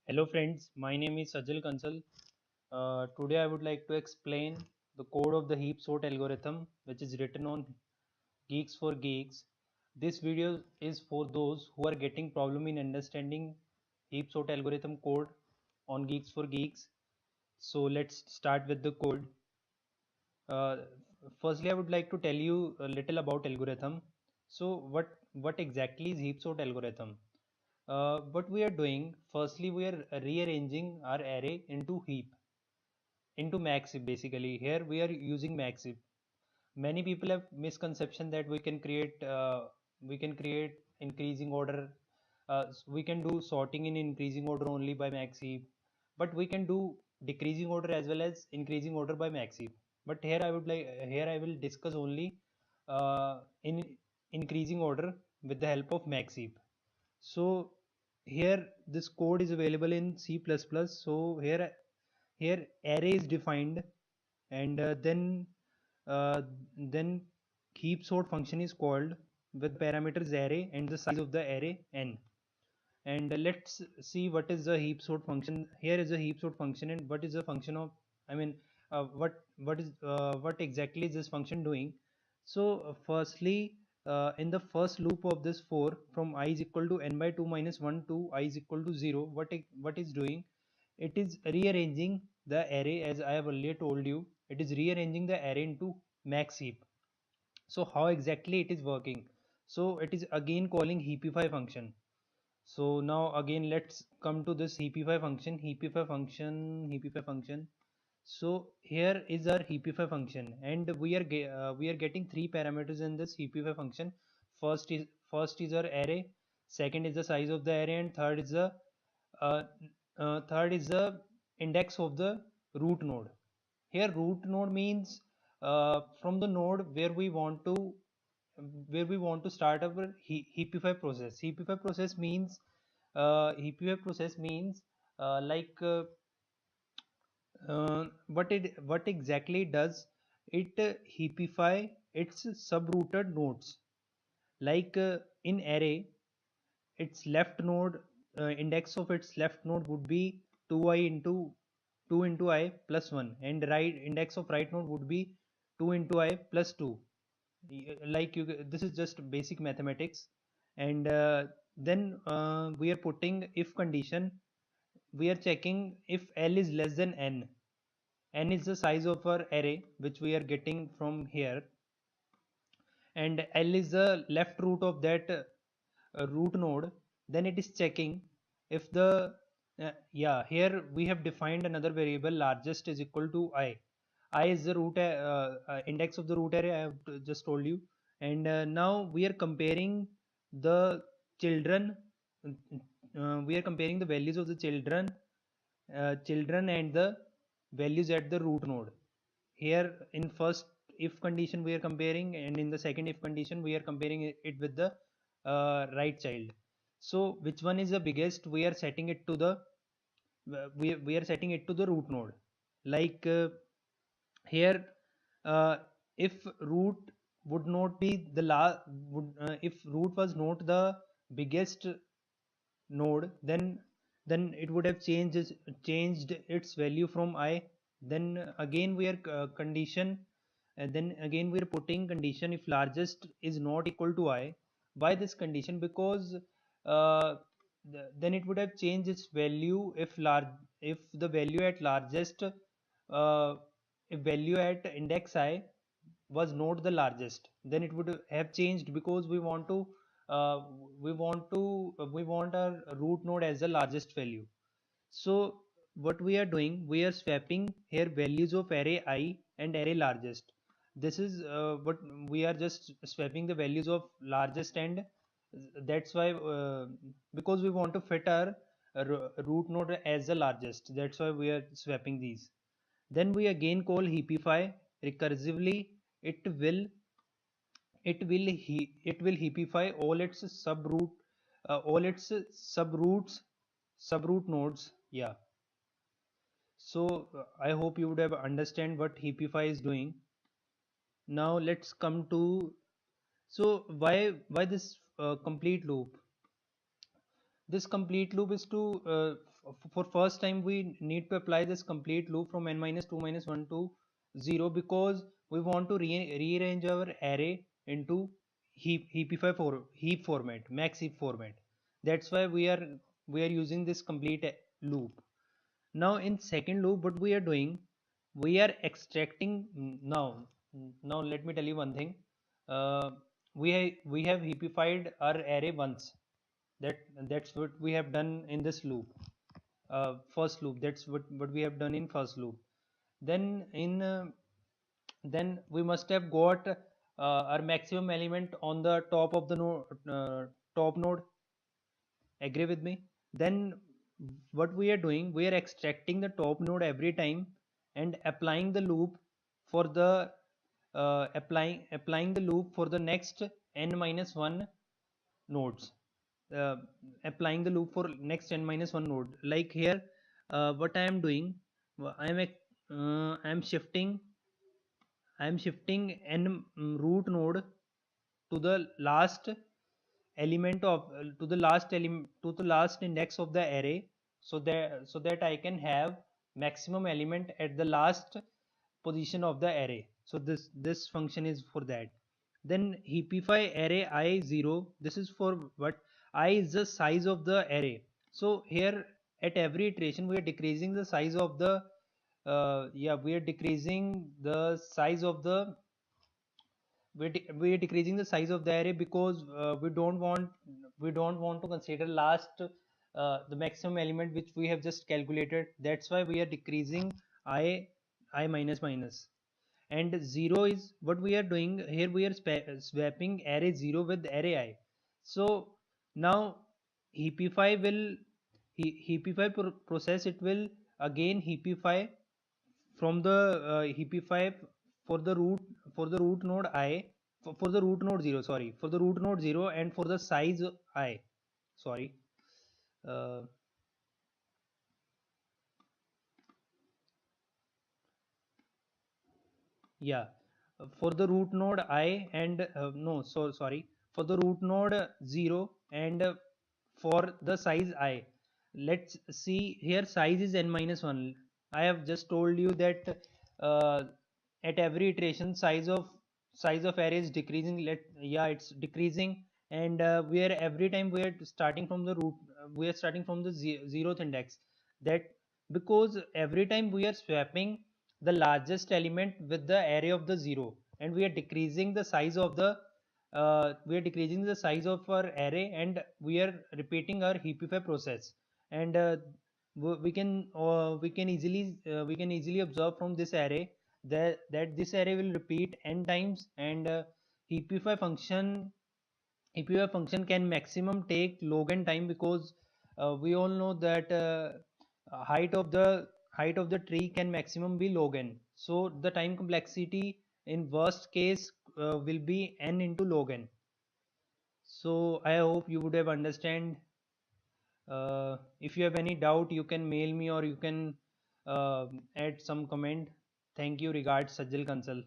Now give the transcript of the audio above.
Hello friends, my name is Sajal Kansal. Today I would like to explain the code of the heap sort algorithm which is written on Geeks for Geeks. This video is for those who are getting problem in understanding heap sort algorithm code on Geeks for Geeks. So let's start with the code. Uh, Firstly, I would like to tell you a little about algorithm. So what exactly is heap sort algorithm? What we are doing, firstly, we are rearranging our array into max heap basically. Here we are using max heap. Many people have misconception that we can create increasing order. We can do sorting in increasing order only by max heap, but we can do decreasing order as well as increasing order by max heap. But here I will discuss only in increasing order with the help of max heap. So here this code is available in C++. So here array is defined, and then heap sort function is called with parameters array and the size of the array n. And let's see what is the heap sort function. Here is a heap sort function, and what is the function of, I mean, what exactly is this function doing? So firstly, in the first loop of this for from I is equal to n by 2 minus 1 to I is equal to 0, what is doing? It is rearranging the array, as I have earlier told you. It is rearranging the array into max heap. So how exactly it is working? So it is again calling heapify function. So now again let's come to this heapify function. Heapify function. So here is our heapify function, and we are getting three parameters in this heapify function. First is our array, second is the size of the array, and uh, third is the index of the root node. Here root node means from the node where we want to start our heapify process. Heapify process means like what exactly it does. It heapify its subrooted nodes. Like in array, its left node, index of its left node would be 2i into 2 into I plus 1, and right index of right node would be 2 into I plus 2. Like you, this is just basic mathematics. And then we are putting if condition. We are checking if L is less than n. N is the size of our array which we are getting from here, and L is the left root of that root node. Then it is checking if the yeah, here we have defined another variable largest is equal to I is the index of the root array, I have just told you. And now we are comparing the children. We are comparing the values of the children and the values at the root node. Here in first if condition we are comparing, and in the second if condition we are comparing it with the right child. So which one is the biggest? We are setting it to the we are setting it to the root node. Like here if root would not be the if root was not the biggest node, then it would have changed its value from I. Then again we are condition, and then again we are putting condition if largest is not equal to I. Why this condition? Because then it would have changed its value if the value at largest, if value at index I was not the largest, then it would have changed, because uh, we want our root node as the largest value. So what we are doing, we are swapping here values of array I and array largest. This is what we are just swapping the values of largest, and that's why because we want to fit our root node as the largest, that's why we are swapping these. Then we again call heapify recursively. It will it will heapify all its subroots subroot nodes. Yeah. So I hope you would have understand what heapify is doing. Now let's come to, so why this complete loop? this complete loop is to for first time we need to apply this complete loop from n minus 2 minus 1 to 0, because we want to rearrange our array into heapify for heap format, max heap format. That's why we are using this complete loop. Now in second loop what we are doing, we are extracting now let me tell you one thing. uh, we have heapified our array once. That's what we have done in this loop, first loop. That's what we have done in first loop. Then in then we must have got our maximum element on the top of the node, top node. Agree with me? Then what we are doing, we are extracting the top node every time and applying the loop for the applying the loop for the next n minus 1 nodes. uh, Applying the loop for next n minus 1 node. Like here, what I am doing, I am shifting n root node to the last element of to the last index of the array, so that I can have maximum element at the last position of the array. So this function is for that. Then heapify array I 0. This is for what? I is the size of the array. So here at every iteration we are decreasing the size of the we are decreasing the size of the we're decreasing the size of the array, because we don't want to consider last the maximum element which we have just calculated. That's why we are decreasing I minus minus. And 0 is what we are doing here. We are swapping array 0 with array I. So now heapify will heapify process, it will again heapify from the heapify for the root node I, for the root node 0, sorry, for the root node 0 and for the size I, sorry. uh, yeah, for the root node I and no, so sorry, for the root node 0 and for the size I. Let's see here, size is n minus 1. I have just told you that uh, at every iteration size of array is decreasing. It's decreasing. And we are every time we are starting from the root, we are starting from the zeroth index. That because every time we are swapping the largest element with the array of the 0, and we are decreasing the size of the our array, and we are repeating our heapify process. And we can easily observe from this array that this array will repeat n times. And heapify function heapify function can maximum take log n time, because we all know that height of the tree can maximum be log n. So the time complexity in worst case will be n into log n. So I hope you would have understand. If you have any doubt, you can mail me, or you can add some comment. Thank you. Regards, Sajjal Kansal.